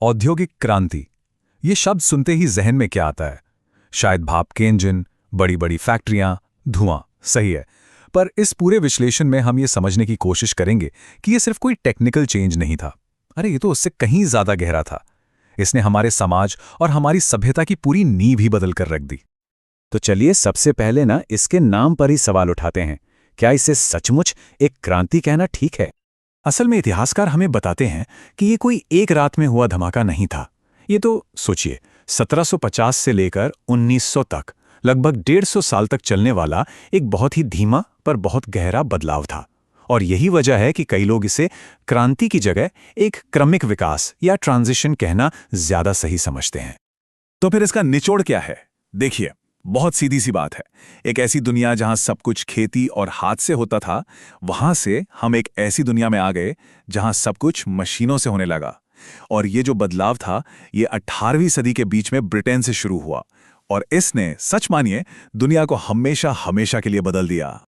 औद्योगिक क्रांति, ये शब्द सुनते ही जहन में क्या आता है? शायद भाप के इंजन, बड़ी बड़ी फैक्ट्रियां, धुआं। सही है। पर इस पूरे विश्लेषण में हम ये समझने की कोशिश करेंगे कि ये सिर्फ कोई टेक्निकल चेंज नहीं था। अरे ये तो उससे कहीं ज्यादा गहरा था। इसने हमारे समाज और हमारी सभ्यता की पूरी नींव ही बदल कर रख दी। तो चलिए सबसे पहले ना इसके नाम पर ही सवाल उठाते हैं। क्या इसे सचमुच एक क्रांति कहना ठीक है? असल में इतिहासकार हमें बताते हैं कि ये कोई एक रात में हुआ धमाका नहीं था। ये तो सोचिए, 1750 से लेकर 1900 तक लगभग 150 साल तक चलने वाला एक बहुत ही धीमा पर बहुत गहरा बदलाव था। और यही वजह है कि कई लोग इसे क्रांति की जगह एक क्रमिक विकास या ट्रांजिशन कहना ज्यादा सही समझते हैं। तो फिर इसका निचोड़ क्या है? देखिए, बहुत सीधी सी बात है। एक ऐसी दुनिया जहां सब कुछ खेती और हाथ से होता था, वहां से हम एक ऐसी दुनिया में आ गए जहां सब कुछ मशीनों से होने लगा। और ये जो बदलाव था, ये 18वीं सदी के बीच में ब्रिटेन से शुरू हुआ और इसने, सच मानिए, दुनिया को हमेशा हमेशा के लिए बदल दिया।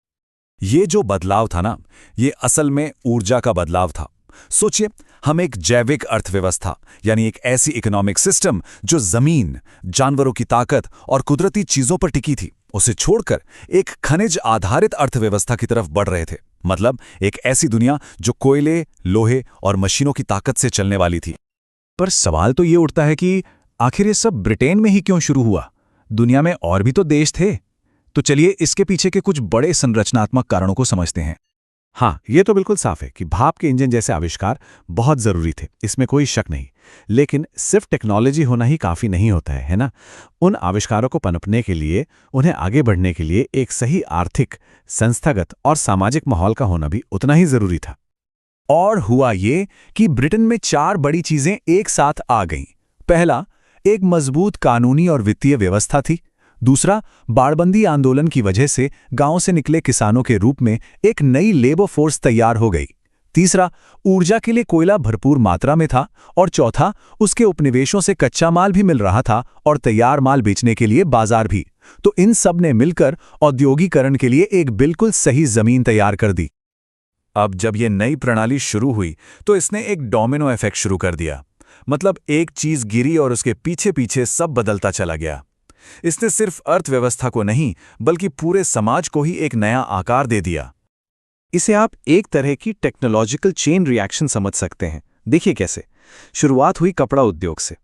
ये जो बदलाव था ना, ये असल में ऊर्जा का बदलाव था। सोचिए, हम एक जैविक अर्थव्यवस्था यानी एक ऐसी इकोनॉमिक सिस्टम जो जमीन, जानवरों की ताकत और कुदरती चीजों पर टिकी थी, उसे छोड़कर एक खनिज आधारित अर्थव्यवस्था की तरफ बढ़ रहे थे। मतलब एक ऐसी दुनिया जो कोयले, लोहे और मशीनों की ताकत से चलने वाली थी। पर सवाल तो ये उठता है कि आखिर ये सब ब्रिटेन में ही क्यों शुरू हुआ? दुनिया में और भी तो देश थे। तो चलिए इसके पीछे के कुछ बड़े संरचनात्मक कारणों को समझते हैं। हाँ, ये तो बिल्कुल साफ है कि भाप के इंजन जैसे आविष्कार बहुत जरूरी थे, इसमें कोई शक नहीं। लेकिन सिर्फ टेक्नोलॉजी होना ही काफी नहीं होता है ना? उन आविष्कारों को पनपने के लिए, उन्हें आगे बढ़ने के लिए एक सही आर्थिक, संस्थागत और सामाजिक माहौल का होना भी उतना ही जरूरी था। और हुआ ये कि ब्रिटेन में 4 बड़ी चीजें एक साथ आ गईं। पहला, एक मजबूत कानूनी और वित्तीय व्यवस्था थी। दूसरा, बाड़बंदी आंदोलन की वजह से गांव से निकले किसानों के रूप में एक नई लेबर फोर्स तैयार हो गई। तीसरा, ऊर्जा के लिए कोयला भरपूर मात्रा में था। और चौथा, उसके उपनिवेशों से कच्चा माल भी मिल रहा था और तैयार माल बेचने के लिए बाजार भी। तो इन सब ने मिलकर औद्योगिकरण के लिए एक बिल्कुल सही जमीन तैयार कर दी। अब जब ये नई प्रणाली शुरू हुई तो इसने एक डोमिनो इफेक्ट शुरू कर दिया। मतलब एक चीज गिरी और उसके पीछे पीछे सब बदलता चला गया। इसने सिर्फ अर्थव्यवस्था को नहीं, बल्कि पूरे समाज को ही एक नया आकार दे दिया। इसे आप एक तरह की टेक्नोलॉजिकल चेन रिएक्शन समझ सकते हैं। देखिए कैसे। शुरुआत हुई कपड़ा उद्योग से,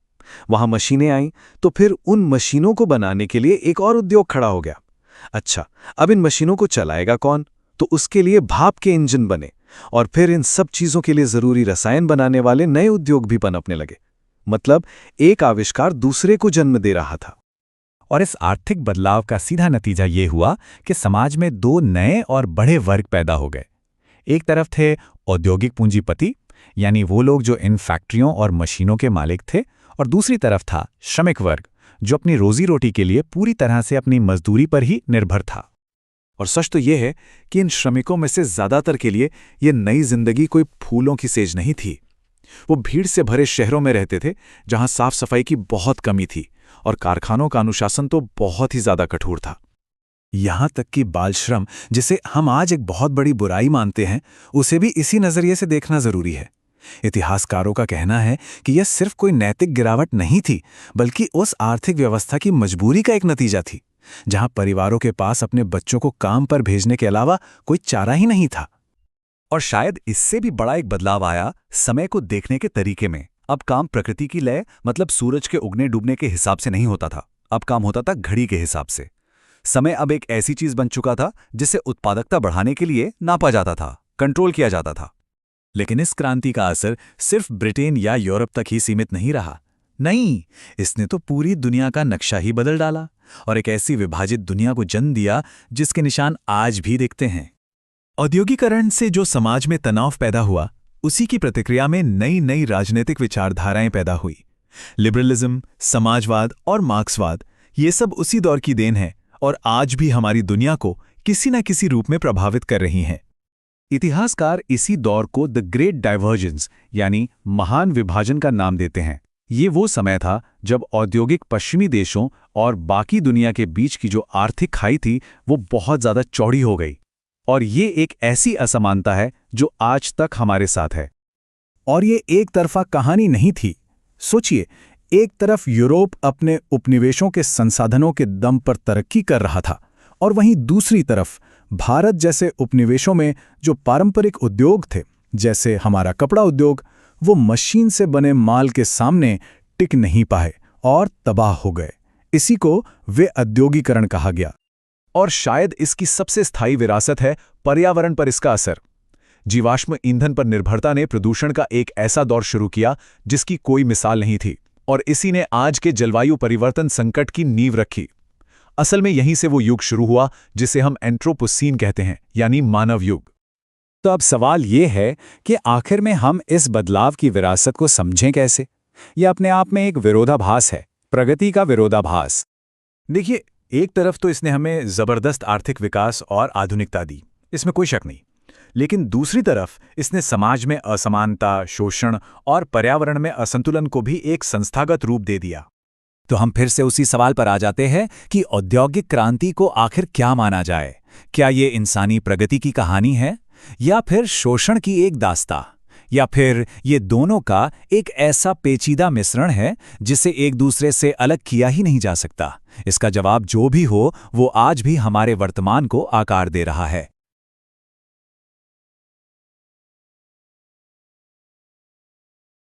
वहां मशीनें आईं, तो फिर उन मशीनों को बनाने के लिए एक और उद्योग खड़ा हो गया। अच्छा, अब इन मशीनों को चलाएगा कौन? तो उसके लिए भाप के इंजन बने। और फिर इन सब चीजों के लिए जरूरी रसायन बनाने वाले नए उद्योग भी पनपने लगे। मतलब एक आविष्कार दूसरे को जन्म दे रहा था। और इस आर्थिक बदलाव का सीधा नतीजा ये हुआ कि समाज में 2 नए और बड़े वर्ग पैदा हो गए। एक तरफ थे औद्योगिक पूंजीपति, यानी वो लोग जो इन फैक्ट्रियों और मशीनों के मालिक थे, और दूसरी तरफ था श्रमिक वर्ग, जो अपनी रोजी रोटी के लिए पूरी तरह से अपनी मजदूरी पर ही निर्भर था। और सच तो ये है कि इन श्रमिकों में से ज्यादातर के लिए ये नई जिंदगी कोई फूलों की सेज नहीं थी। वो भीड़ से भरे शहरों में रहते थे, जहां साफ सफाई की बहुत कमी थी और कारखानों का अनुशासन तो बहुत ही ज्यादा कठोर था। यहां तक कि बाल श्रम, जिसे हम आज एक बहुत बड़ी बुराई मानते हैं, उसे भी इसी नजरिए से देखना जरूरी है। इतिहासकारों का कहना है कि यह सिर्फ कोई नैतिक गिरावट नहीं थी, बल्कि उस आर्थिक व्यवस्था की मजबूरी का एक नतीजा थी, जहां परिवारों के पास अपने बच्चों को काम पर भेजने के अलावा कोई चारा ही नहीं था। और शायद इससे भी बड़ा एक बदलाव आया समय को देखने के तरीके में। अब काम प्रकृति की लय, मतलब सूरज के उगने डूबने के हिसाब से नहीं होता था। अब काम होता था घड़ी के हिसाब से। समय अब एक ऐसी चीज बन चुका था जिसे उत्पादकता बढ़ाने के लिए नापा जाता था, कंट्रोल किया जाता था। लेकिन इस क्रांति का असर सिर्फ ब्रिटेन या यूरोप तक ही सीमित नहीं रहा। नहीं, इसने तो पूरी दुनिया का नक्शा ही बदल डाला और एक ऐसी विभाजित दुनिया को जन्म दिया जिसके निशान आज भी दिखते हैं। औद्योगिकरण से जो समाज में तनाव पैदा हुआ, उसी की प्रतिक्रिया में नई नई राजनीतिक विचारधाराएं पैदा हुई। लिबरलिज्म, समाजवाद और मार्क्सवाद, ये सब उसी दौर की देन है और आज भी हमारी दुनिया को किसी न किसी रूप में प्रभावित कर रही हैं। इतिहासकार इसी दौर को द ग्रेट डाइवर्जेंस यानी महान विभाजन का नाम देते हैं। ये वो समय था जब औद्योगिक पश्चिमी देशों और बाकी दुनिया के बीच की जो आर्थिक खाई थी, वो बहुत ज्यादा चौड़ी हो गई। और ये एक ऐसी असमानता है जो आज तक हमारे साथ है। और ये एक तरफा कहानी नहीं थी। सोचिए, एक तरफ यूरोप अपने उपनिवेशों के संसाधनों के दम पर तरक्की कर रहा था और वहीं दूसरी तरफ भारत जैसे उपनिवेशों में जो पारंपरिक उद्योग थे, जैसे हमारा कपड़ा उद्योग, वो मशीन से बने माल के सामने टिक नहीं पाए और तबाह हो गए। इसी को वे औद्योगीकरण कहा गया। और शायद इसकी सबसे स्थायी विरासत है पर्यावरण पर इसका असर। जीवाश्म ईंधन पर निर्भरता ने प्रदूषण का एक ऐसा दौर शुरू किया जिसकी कोई मिसाल नहीं थी, और इसी ने आज के जलवायु परिवर्तन संकट की नींव रखी। असल में यहीं से वो युग शुरू हुआ जिसे हम एंट्रोपोसीन कहते हैं, यानी मानव युग। तो अब सवाल ये है कि आखिर में हम इस बदलाव की विरासत को समझें कैसे? यह अपने आप में एक विरोधाभास है, प्रगति का विरोधाभास। देखिए, एक तरफ तो इसने हमें जबरदस्त आर्थिक विकास और आधुनिकता दी, इसमें कोई शक नहीं। लेकिन दूसरी तरफ इसने समाज में असमानता, शोषण और पर्यावरण में असंतुलन को भी एक संस्थागत रूप दे दिया। तो हम फिर से उसी सवाल पर आ जाते हैं कि औद्योगिक क्रांति को आखिर क्या माना जाए? क्या ये इंसानी प्रगति की कहानी है, या फिर शोषण की एक दास्तां, या फिर ये दोनों का एक ऐसा पेचीदा मिश्रण है जिसे एक दूसरे से अलग किया ही नहीं जा सकता? इसका जवाब जो भी हो, वो आज भी हमारे वर्तमान को आकार दे रहा है।